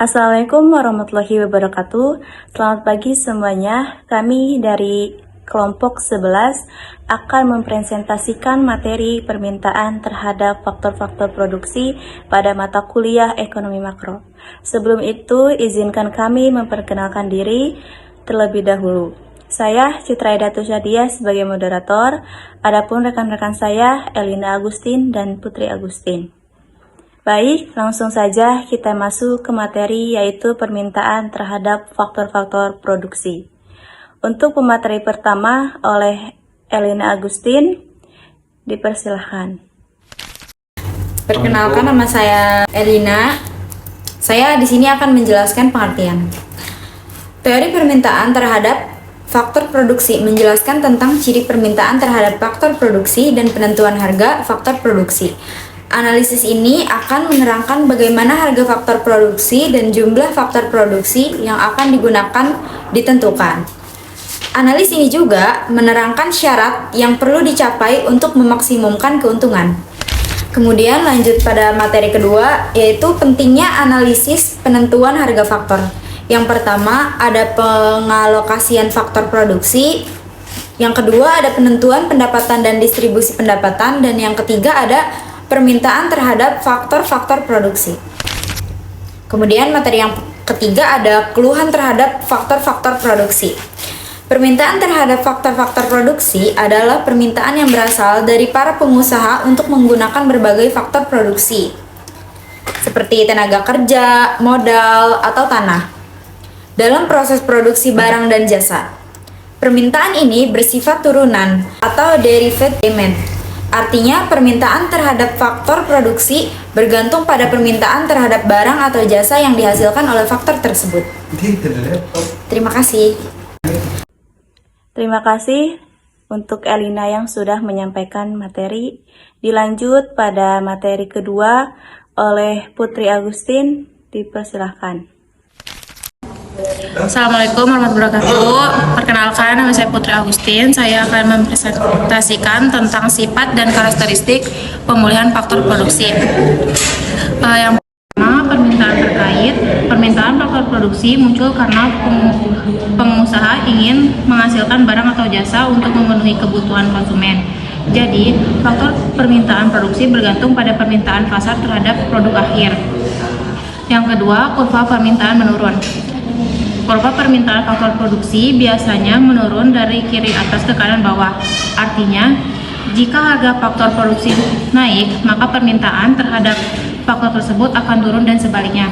Assalamualaikum warahmatullahi wabarakatuh. Selamat pagi semuanya. Kami dari kelompok 11 akan mempresentasikan materi permintaan terhadap faktor-faktor produksi pada mata kuliah ekonomi makro. Sebelum itu, izinkan kami memperkenalkan diri terlebih dahulu. Saya Citra Edatu Syadia sebagai moderator, adapun rekan-rekan saya Elina Agustin dan Putri Agustin. Baik, langsung saja kita masuk ke materi yaitu permintaan terhadap faktor-faktor produksi. Untuk pemateri pertama oleh Elina Agustin, dipersilahkan. Perkenalkan, nama saya Elina. Saya di sini akan menjelaskan pengertian. Teori permintaan terhadap faktor produksi menjelaskan tentang ciri permintaan terhadap faktor produksi dan penentuan harga faktor produksi. Analisis ini akan menerangkan bagaimana harga faktor produksi dan jumlah faktor produksi yang akan digunakan ditentukan. Analisis ini juga menerangkan syarat yang perlu dicapai untuk memaksimumkan keuntungan. Kemudian lanjut pada materi kedua, yaitu pentingnya analisis penentuan harga faktor. Yang pertama ada pengalokasian faktor produksi, yang kedua ada penentuan pendapatan dan distribusi pendapatan, dan yang ketiga ada permintaan terhadap faktor-faktor produksi. Kemudian materi yang ketiga ada keluhan terhadap faktor-faktor produksi. Permintaan terhadap faktor-faktor produksi adalah permintaan yang berasal dari para pengusaha untuk menggunakan berbagai faktor produksi, seperti tenaga kerja, modal, atau tanah, dalam proses produksi barang dan jasa. Permintaan ini bersifat turunan atau derived demand. Artinya, permintaan terhadap faktor produksi bergantung pada permintaan terhadap barang atau jasa yang dihasilkan oleh faktor tersebut. Terima kasih. Terima kasih untuk Elina yang sudah menyampaikan materi. Dilanjut pada materi kedua oleh Putri Agustin, dipersilahkan. Assalamualaikum warahmatullahi wabarakatuh. Perkenalkan, nama saya Putri Agustin. Saya akan mempresentasikan tentang sifat dan karakteristik pemulihan faktor produksi. Yang pertama, permintaan terkait. Permintaan faktor produksi muncul karena pengusaha ingin menghasilkan barang atau jasa untuk memenuhi kebutuhan konsumen. Jadi, faktor permintaan produksi bergantung pada permintaan pasar terhadap produk akhir. Yang kedua, kurva permintaan menurun. Kurva permintaan faktor produksi biasanya menurun dari kiri atas ke kanan bawah. Artinya, jika harga faktor produksi naik, maka permintaan terhadap faktor tersebut akan turun dan sebaliknya.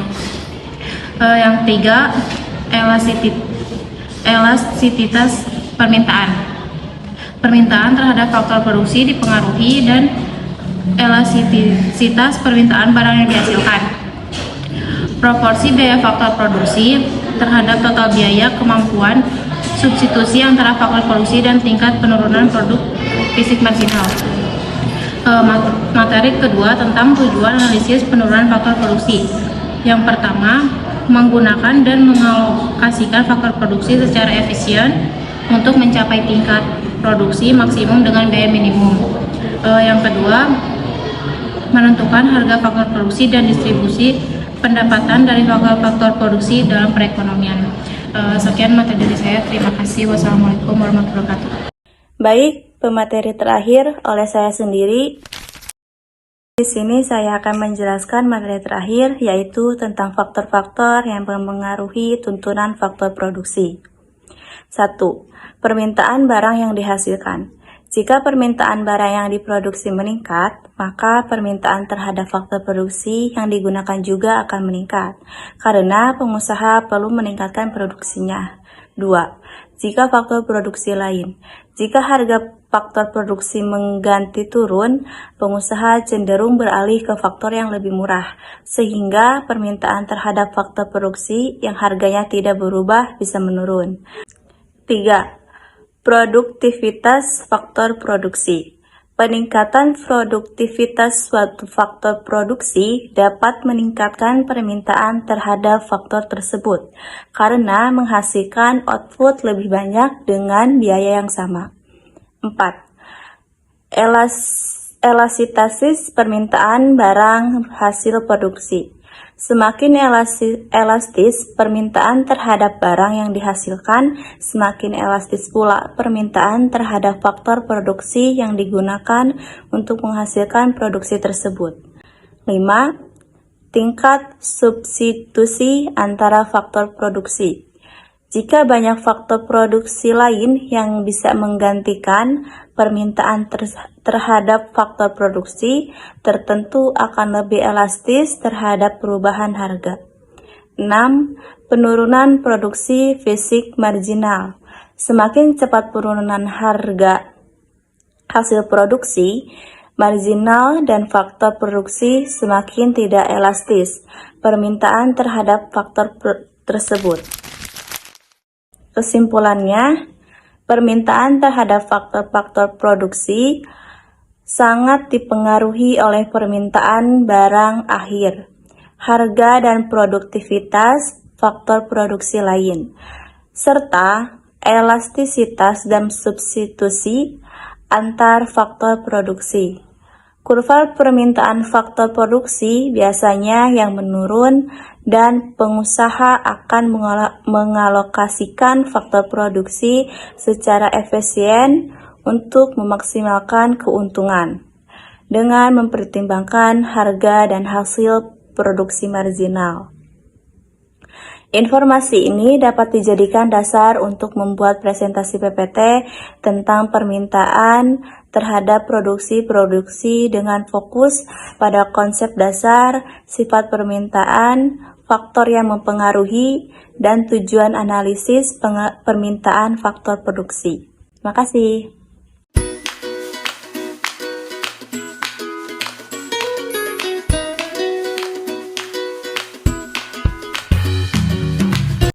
Yang ketiga, elastisitas permintaan. Permintaan terhadap faktor produksi dipengaruhi dan elastisitas permintaan barang yang dihasilkan. Proporsi biaya faktor produksi terhadap total biaya kemampuan substitusi antara faktor produksi dan tingkat penurunan produk fisik marginal. Materi kedua tentang tujuan analisis penurunan faktor produksi. Yang pertama, menggunakan dan mengalokasikan faktor produksi secara efisien untuk mencapai tingkat produksi maksimum dengan biaya minimum. Yang kedua, menentukan harga faktor produksi dan distribusi pendapatan dari faktor produksi dalam perekonomian. Sekian materi dari saya. Terima kasih. Wassalamualaikum warahmatullahi wabarakatuh. Baik, pemateri terakhir oleh saya sendiri. Di sini saya akan menjelaskan materi terakhir yaitu tentang faktor-faktor yang mempengaruhi tuntunan faktor produksi. 1. Permintaan barang yang dihasilkan. Jika permintaan barang yang diproduksi meningkat, maka permintaan terhadap faktor produksi yang digunakan juga akan meningkat, karena pengusaha perlu meningkatkan produksinya. 2. Jika faktor produksi lain. Jika harga faktor produksi mengganti turun, pengusaha cenderung beralih ke faktor yang lebih murah, sehingga permintaan terhadap faktor produksi yang harganya tidak berubah bisa menurun. 3. Produktivitas faktor produksi. Peningkatan produktivitas suatu faktor produksi dapat meningkatkan permintaan terhadap faktor tersebut karena menghasilkan output lebih banyak dengan biaya yang sama. 4. Elastisitas permintaan barang hasil produksi. Semakin elastis permintaan terhadap barang yang dihasilkan, semakin elastis pula permintaan terhadap faktor produksi yang digunakan untuk menghasilkan produksi tersebut. 5. Tingkat substitusi antara faktor produksi. Jika banyak faktor produksi lain yang bisa menggantikan permintaan terhadap faktor produksi tertentu akan lebih elastis terhadap perubahan harga. 6. Penurunan produksi fisik marginal. Semakin cepat penurunan harga hasil produksi, marginal dan faktor produksi semakin tidak elastis permintaan terhadap faktor tersebut. Kesimpulannya, permintaan terhadap faktor-faktor produksi sangat dipengaruhi oleh permintaan barang akhir, harga dan produktivitas faktor produksi lain, serta elastisitas dan substitusi antar faktor produksi. Kurva permintaan faktor produksi biasanya yang menurun dan pengusaha akan mengalokasikan faktor produksi secara efisien untuk memaksimalkan keuntungan dengan mempertimbangkan harga dan hasil produksi marginal. Informasi ini dapat dijadikan dasar untuk membuat presentasi PPT tentang permintaan terhadap produksi-produksi dengan fokus pada konsep dasar, sifat permintaan, faktor yang mempengaruhi, dan tujuan analisis permintaan faktor produksi. Terima kasih.